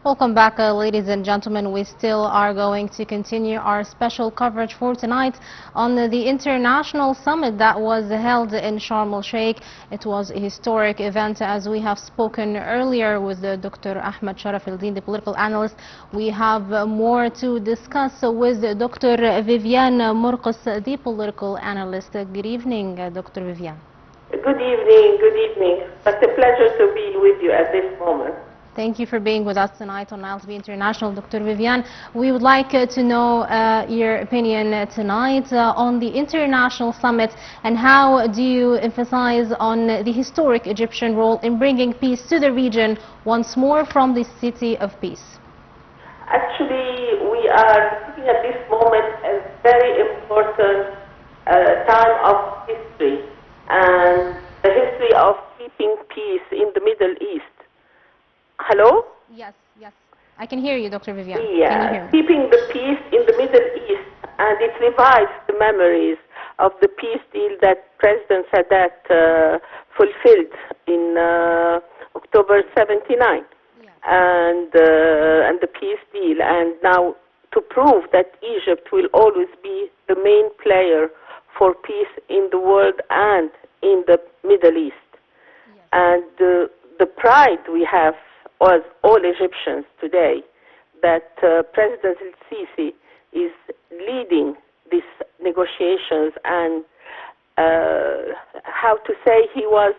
Welcome back, ladies and gentlemen. We still are going to continue our special coverage for tonight on the international summit that was held in Sharm el-Sheikh. It was a historic event, as we have spoken earlier with Dr. Ahmed Sharaf El-Din, the political analyst. We have more to discuss with Dr. Vivian Morcos, the political analyst. Good evening, Dr. Vivian. Good evening, good evening. It's a pleasure to be with you at this moment. Thank you for being with us tonight on Nile TV International, Dr. Vivian. We would like to know your opinion tonight on the international summit, and how do you emphasize on the historic Egyptian role in bringing peace to the region once more from the City of Peace? Actually, we are looking at this moment a very important time of history, and the history of keeping peace in the Middle East. Hello? Yes, yes. I can hear you, Dr. Vivian. Yeah, can you hear me? Keeping the peace in the Middle East, and it revives the memories of the peace deal that President Sadat fulfilled in October '79, Yes. and the peace deal, and now to prove that Egypt will always be the main player for peace in the world and in the Middle East. Yes. And the pride we have as all Egyptians today that President El-Sisi is leading these negotiations, and how to say, he was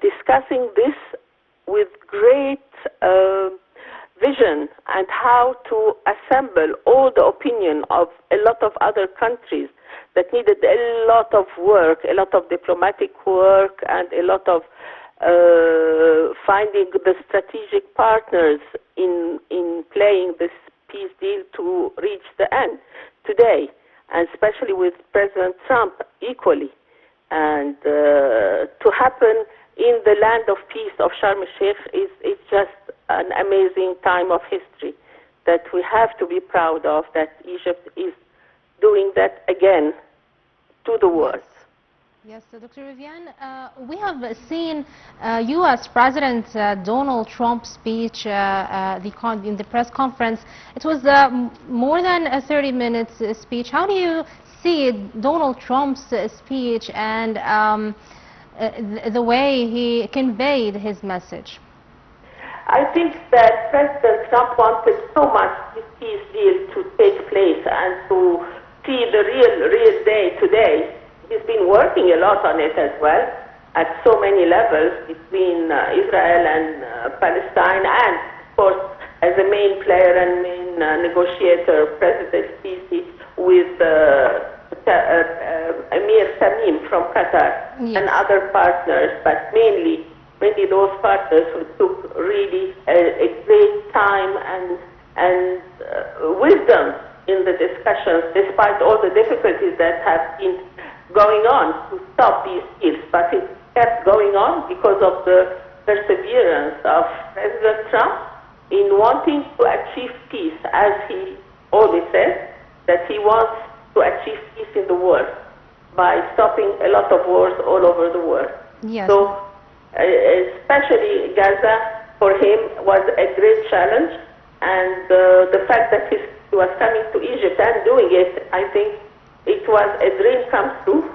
discussing this with great vision, and how to assemble all the opinion of a lot of other countries that needed a lot of work, a lot of diplomatic work, and a lot of finding the strategic partners in playing this peace deal to reach the end today, and especially with President Trump equally. And to happen in the land of peace of Sharm el-Sheikh is just an amazing time of history that we have to be proud of, that Egypt is doing that again to the world. Yes, Dr. Vivian, we have seen U.S. President Donald Trump's speech in the press conference. It was more than a 30-minute speech. How do you see Donald Trump's speech and the way he conveyed his message? I think that President Trump wanted so much this peace deal to take place and to see the real day today. He's been working a lot on it as well, at so many levels between Israel and Palestine, and of course as a main player and main negotiator, President Sisi, with Emir Tamim from Qatar. Yes. And other partners, but mainly those partners who took really a great time and wisdom in the discussions, despite all the difficulties that have been going on to stop these deals. But it kept going on because of the perseverance of President Trump in wanting to achieve peace, as he always says, that he wants to achieve peace in the world by stopping a lot of wars all over the world. Yes. So especially Gaza for him was a great challenge, and the fact that he was coming to Egypt and doing it, I think it was a dream come true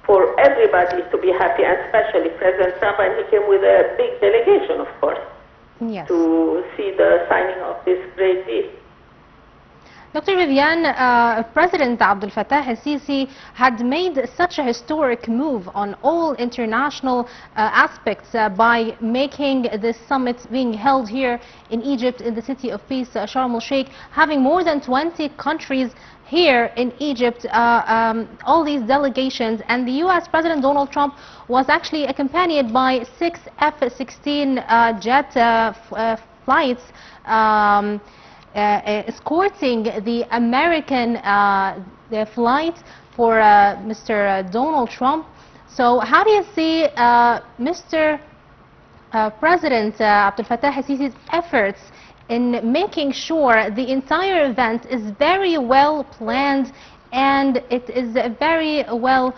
for everybody to be happy, and especially President Trump, and he came with a big delegation, of course, yes, to see the signing of this great deal. Dr. Vivian, President Abdel Fattah el-Sisi had made such a historic move on all international aspects by making this summit being held here in Egypt, in the City of Peace, Sharm el-Sheikh, having more than 20 countries here in Egypt, all these delegations, and the U.S. President Donald Trump was actually accompanied by 6 F-16 jet flights escorting the American the flight for Mr. Donald Trump. So how do you see Mr. President Abdel Fattah el-Sisi's efforts in making sure the entire event is very well planned and it is very well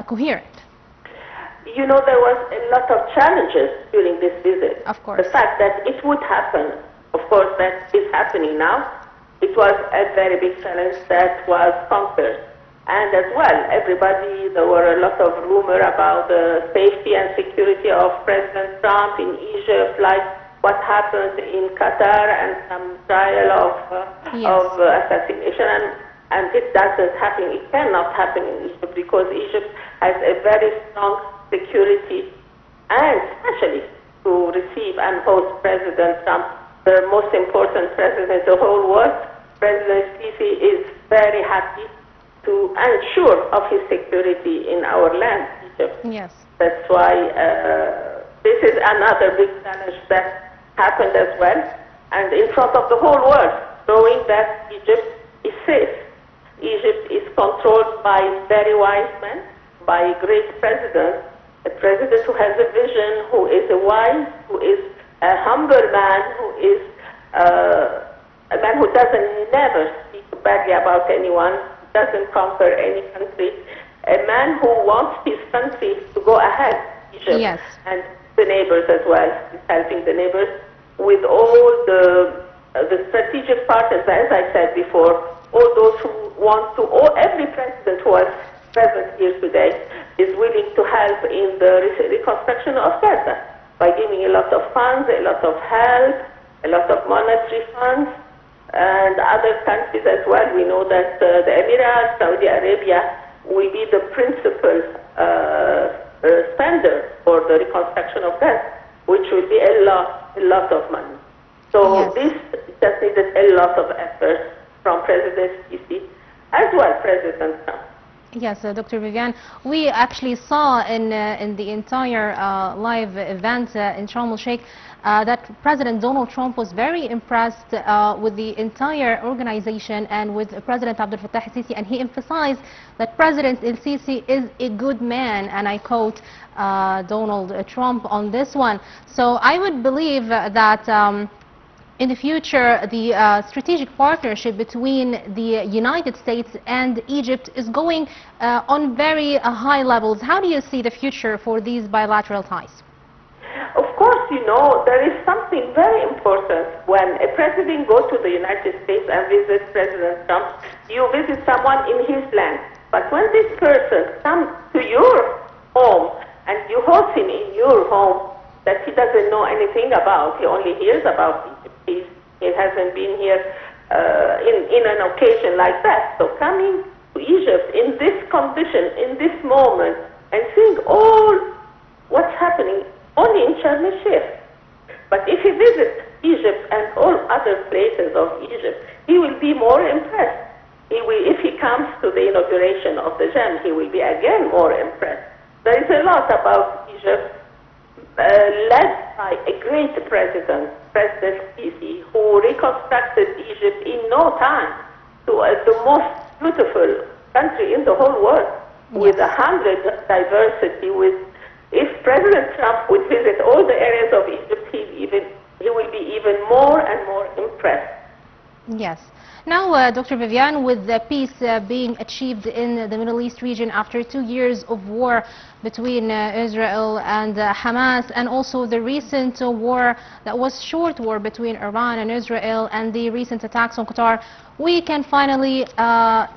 coherent? You know, there was a lot of challenges during this visit. Of course. The fact that it would happen, of course, that is happening now. It was a very big challenge that was conquered. And as well, there were a lot of rumor about the safety and security of President Trump in Egypt, like what happened in Qatar and some trial of assassination. And it doesn't happen. It cannot happen in Egypt because Egypt has a very strong security, and especially to receive and host President Trump, the most important president in the whole world. President Sisi is very happy to ensure of his security in our land, Egypt. Yes. That's why this is another big challenge that happened as well, and in front of the whole world, showing that Egypt is safe. Egypt is controlled by very wise men, by a great president, a president who has a vision, who is a wise, who is a humble man, who is a man who doesn't never speak badly about anyone, doesn't conquer any country, a man who wants his country to go ahead, Egypt, yes, and the neighbors as well, is helping the neighbors with all the strategic partners, as I said before, all those who want to, every president who was present here today is willing to help in the reconstruction of Gaza by giving a lot of funds, a lot of help, a lot of monetary funds, and other countries as well. We know that the Emirates, Saudi Arabia will be the principal spender for the reconstruction of Gaza, which will be a lot of money. So this just needed a lot of effort from President Sisi, as well President Trump. Yes, Dr. Vivian, we actually saw in the entire live event in Sharm el-Sheikh that President Donald Trump was very impressed with the entire organization and with President Abdel Fattah el-Sisi, and he emphasized that President el-Sisi is a good man, and I quote Donald Trump on this one. So I would believe that in the future, the strategic partnership between the United States and Egypt is going on very high levels. How do you see the future for these bilateral ties? Of course, you know, there is something very important when a president goes to the United States and visits President Trump. You visit someone in his land. But when this person comes to your home and you host him in your home that he doesn't know anything about, he only hears about Egypt. He hasn't been here in an occasion like that. So coming to Egypt in this condition, in this moment, and seeing all what's happening only in Sharm el-Sheikh. But if he visits Egypt and all other places of Egypt, he will be more impressed. If he comes to the inauguration of the Jam, he will be again more impressed. There is a lot about Egypt led by a great president, President Sisi, who reconstructed Egypt in no time to the most beautiful country in the whole world, with 100 diversity. If President Trump would visit all the areas of Egypt, he will be even more and more impressed. Yes. Now, Dr. Vivian, with the peace being achieved in the Middle East region after 2 years of war between Israel and Hamas, and also the recent war that was short war between Iran and Israel, and the recent attacks on Qatar, we can finally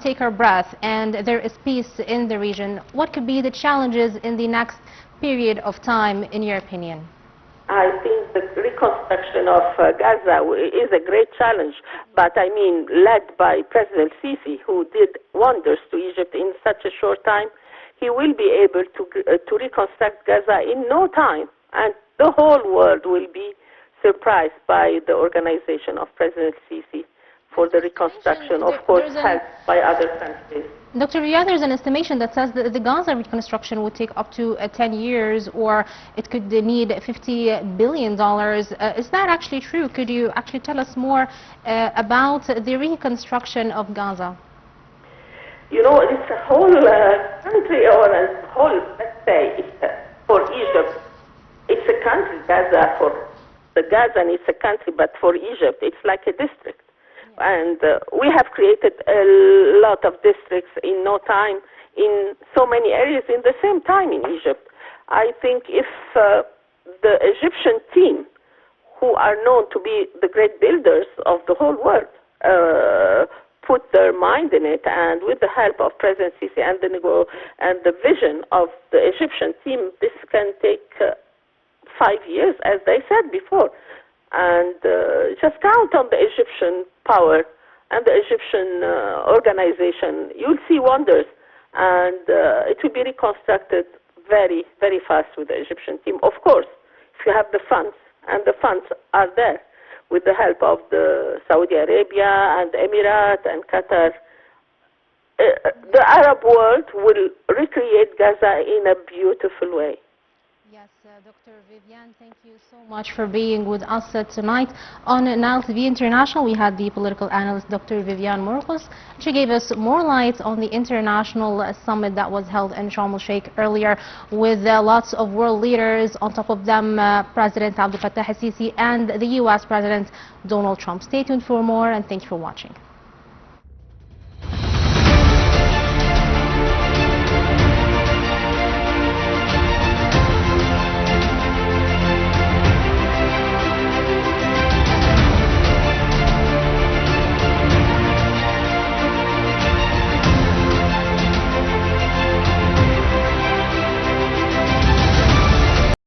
take our breath and there is peace in the region. What could be the challenges in the next period of time, in your opinion? I think the reconstruction of Gaza is a great challenge, but I mean led by President Sisi, who did wonders to Egypt in such a short time. He will be able to reconstruct Gaza in no time, and the whole world will be surprised by the organization of President Sisi for the reconstruction, of course, helped by other countries. Dr. Vivian, there's an estimation that says that the Gaza reconstruction would take up to 10 years, or it could need $50 billion. Is that actually true? Could you actually tell us more about the reconstruction of Gaza? You know, it's a whole country, or a whole, let's say, for Egypt, it's a country, Gaza, for the Gazan, it's a country, but for Egypt, it's like a district. And we have created a lot of districts in no time, in so many areas in the same time in Egypt. I think if the Egyptian team, who are known to be the great builders of the whole world, put their mind in it, and with the help of President Sisi and the vision of the Egyptian team, this can take 5 years, as they said before. And just count on the Egyptian power and the Egyptian organization. You'll see wonders, and it will be reconstructed very, very fast with the Egyptian team. Of course, if you have the funds, and the funds are there, with the help of the Saudi Arabia and Emirates and Qatar, the Arab world will recreate Gaza in a beautiful way. Yes, Dr. Vivian, thank you so much for being with us tonight on Nile TV International. We had the political analyst, Dr. Vivian Morcos. She gave us more light on the international summit that was held in Sharm el-Sheikh earlier with lots of world leaders, on top of them President Abdel Fattah el-Sisi and the U.S. President Donald Trump. Stay tuned for more, and thank you for watching.